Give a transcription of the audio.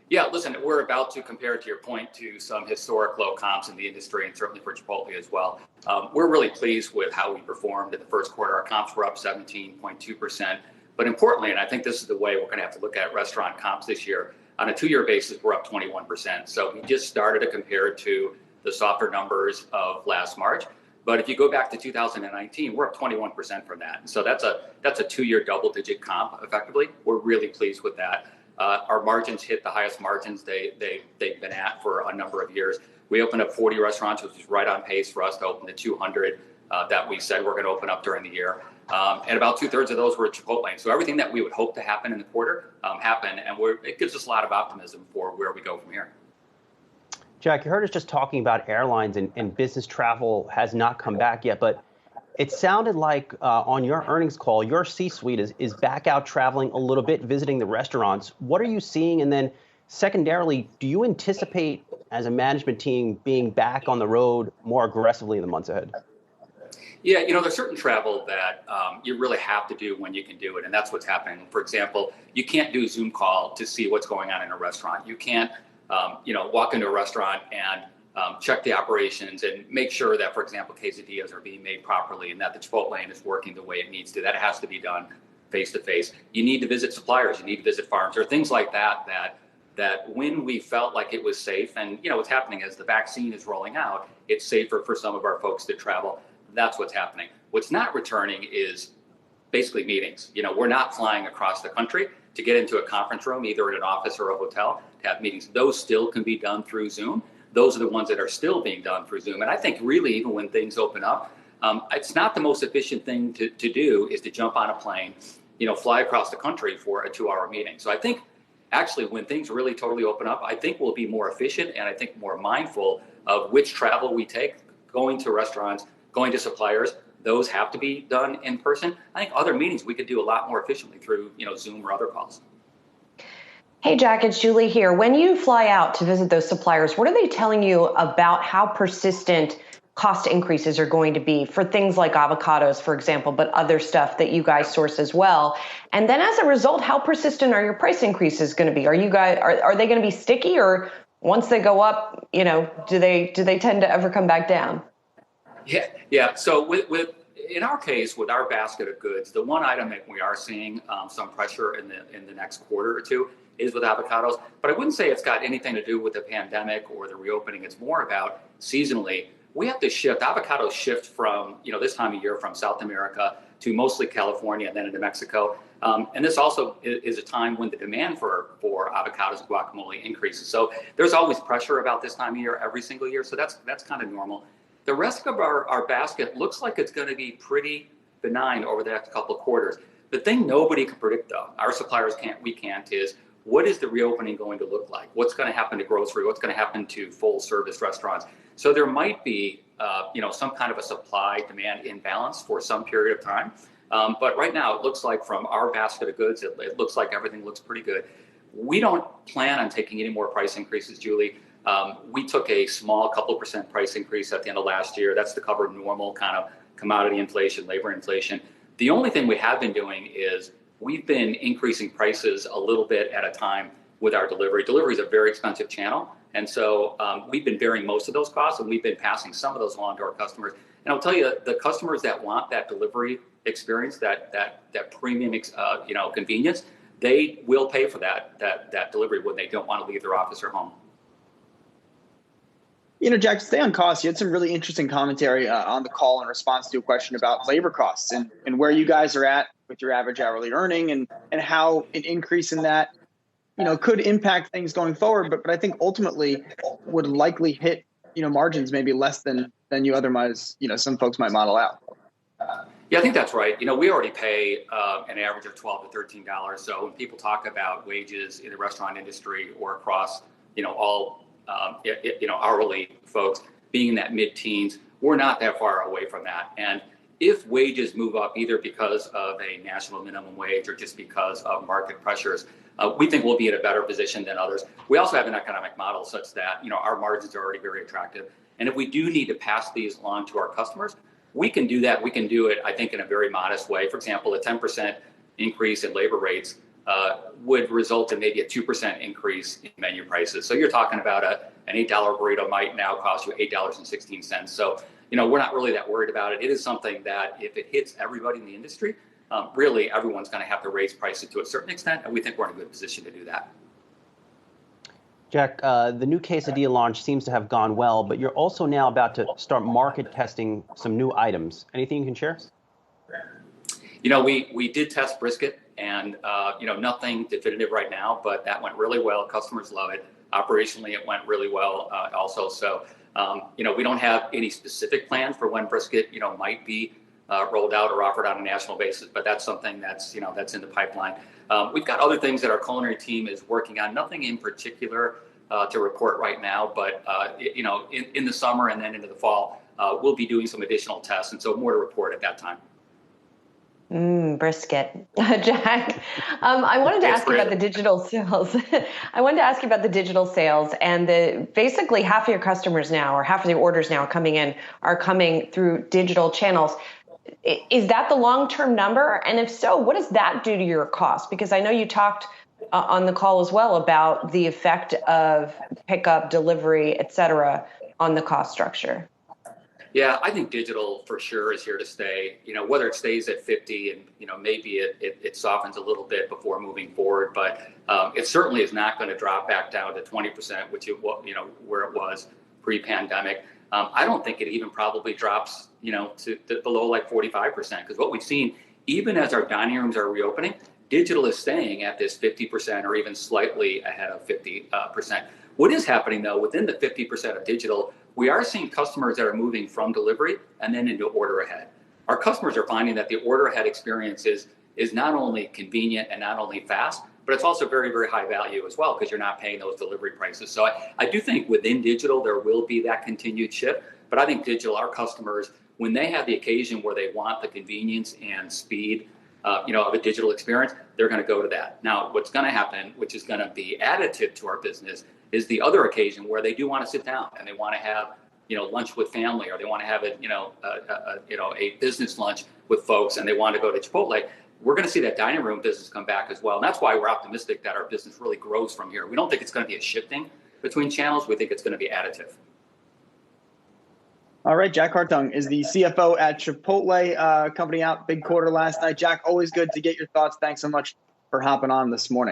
Yeah, listen, we're about to compare, to your point, to some historic low comps in the industry, and certainly for Chipotle as well. We're really pleased with how we performed in the first quarter. Our comps were up 17.2%. But importantly, and I think this is the way we're going to have to look at restaurant comps this year, on a 2-year basis, we're up 21%. So we just started to compare to the softer numbers of last March. But if you go back to 2019, we're up 21% from that. So that's a 2-year double-digit comp, effectively. We're really pleased with that. Our margins hit the highest margins they've been at for a number of years. We opened up 40 restaurants, which is right on pace for us to open the 200 that we said we're going to open up during the year. And about 2/3 of those were at Chipotle. So everything that we would hope to happen in the quarter happened, and it gives us a lot of optimism for where we go from here. Jack, you heard us just talking about airlines and business travel has not come back yet, but it sounded like on your earnings call, your C-suite is back out traveling a little bit, visiting the restaurants. What are you seeing? And then secondarily, do you anticipate as a management team being back on the road more aggressively in the months ahead? Yeah, there's certain travel that you really have to do when you can do it, and that's what's happening. For example, you can't do a Zoom call to see what's going on in a restaurant. You can't, walk into a restaurant and check the operations and make sure that, for example, quesadillas are being made properly and that the Chipotle lane is working the way it needs to. That has to be done face to face. You need to visit suppliers. You need to visit farms or things like that when we felt like it was safe, and what's happening as the vaccine is rolling out, it's safer for some of our folks to travel. That's what's happening. What's not returning is basically meetings. We're not flying across the country to get into a conference room, either in an office or a hotel, to have meetings. Those still can be done through Zoom. Those are the ones that are still being done through Zoom. And I think really, even when things open up, it's not the most efficient thing to do is to jump on a plane, fly across the country for a 2-hour meeting. So I think actually when things really totally open up, I think we'll be more efficient and I think more mindful of which travel we take, going to restaurants, going to suppliers. Those have to be done in person. I think other meetings we could do a lot more efficiently through, Zoom or other calls. Hey, Jack, it's Julie here. When you fly out to visit those suppliers, what are they telling you about how persistent cost increases are going to be for things like avocados, for example, but other stuff that you guys source as well? And then as a result, how persistent are your price increases going to be? Are they going to be sticky, or once they go up, do they tend to ever come back down? Yeah. So in our case, with our basket of goods, the one item that we are seeing some pressure in the next quarter or two is with avocados. But I wouldn't say it's got anything to do with the pandemic or the reopening. It's more about seasonally. We have to shift. Avocados shift from, this time of year from South America to mostly California and then into Mexico. And this also is a time when the demand for avocados and guacamole increases. So there's always pressure about this time of year every single year. So that's kind of normal. The rest of our basket looks like it's going to be pretty benign over the next couple of quarters. The thing nobody can predict, though, our suppliers can't, we can't, is what is the reopening going to look like? What's going to happen to grocery? What's going to happen to full service restaurants? So there might be, some kind of a supply-demand imbalance for some period of time. But right now, it looks like from our basket of goods, it looks like everything looks pretty good. We don't plan on taking any more price increases, Julie. We took a small couple % price increase at the end of last year. That's to cover normal kind of commodity inflation, labor inflation. The only thing we have been doing is we've been increasing prices a little bit at a time with our delivery. Delivery is a very expensive channel. And so we've been bearing most of those costs, and we've been passing some of those along to our customers. And I'll tell you, the customers that want that delivery experience, that premium, convenience, they will pay for that delivery when they don't want to leave their office or home. Jack, stay on costs. You had some really interesting commentary on the call in response to a question about labor costs and where you guys are at with your average hourly earning and how an increase in that, could impact things going forward. But I think ultimately would likely hit, margins maybe less than you otherwise, some folks might model out. Yeah, I think that's right. We already pay an average of $12 to $13. So when people talk about wages in the restaurant industry or across, all hourly folks being in that mid-teens, we're not that far away from that. And if wages move up either because of a national minimum wage or just because of market pressures, we think we'll be in a better position than others. We also have an economic model such that, our margins are already very attractive. And if we do need to pass these along to our customers, we can do that. We can do it, I think, in a very modest way. For example, a 10% increase in labor rates would result in maybe a 2% increase in menu prices. So you're talking about an $8 burrito might now cost you $8.16. So, we're not really that worried about it. It is something that if it hits everybody in the industry, really everyone's going to have to raise prices to a certain extent, and we think we're in a good position to do that. Jack, the new quesadilla launch seems to have gone well, but you're also now about to start market testing some new items. Anything you can share? We did test brisket, and nothing definitive right now, but that went really well. Customers love it. Operationally, it went really well also. So, we don't have any specific plan for when brisket, might be rolled out or offered on a national basis, but that's something that's in the pipeline. We've got other things that our culinary team is working on. Nothing in particular to report right now, but in the summer and then into the fall, we'll be doing some additional tests, and so more to report at that time. Brisket. Jack, I wanted to ask you about the digital sales. I wanted to ask you about the digital sales, and basically half of your customers now, or half of the orders now are coming through digital channels. Is that the long-term number? And if so, what does that do to your cost? Because I know you talked on the call as well about the effect of pickup, delivery, et cetera, on the cost structure. Yeah, I think digital for sure is here to stay. Whether it stays at 50 and maybe it softens a little bit before moving forward, but it certainly is not going to drop back down to 20%, which where it was pre-pandemic. I don't think it even probably drops to below like 45%, because what we've seen, even as our dining rooms are reopening, digital is staying at this 50% or even slightly ahead of 50%. What is happening though, within the 50% of digital, we are seeing customers that are moving from delivery and then into order ahead. Our customers are finding that the order ahead experience is not only convenient and not only fast, but it's also very, very high value as well, because you're not paying those delivery prices. So I do think within digital, there will be that continued shift. But I think digital, our customers, when they have the occasion where they want the convenience and speed of a digital experience, they're going to go to that. Now, what's going to happen, which is going to be additive to our business, is the other occasion where they do want to sit down and they want to have lunch with family, or they want to have a business lunch with folks, and they want to go to Chipotle. We're going to see that dining room business come back as well. And that's why we're optimistic that our business really grows from here. We don't think it's going to be a shifting between channels. We think it's going to be additive. All right, Jack Hartung is the CFO at Chipotle, company out big quarter last night. Jack, always good to get your thoughts. Thanks so much for hopping on this morning.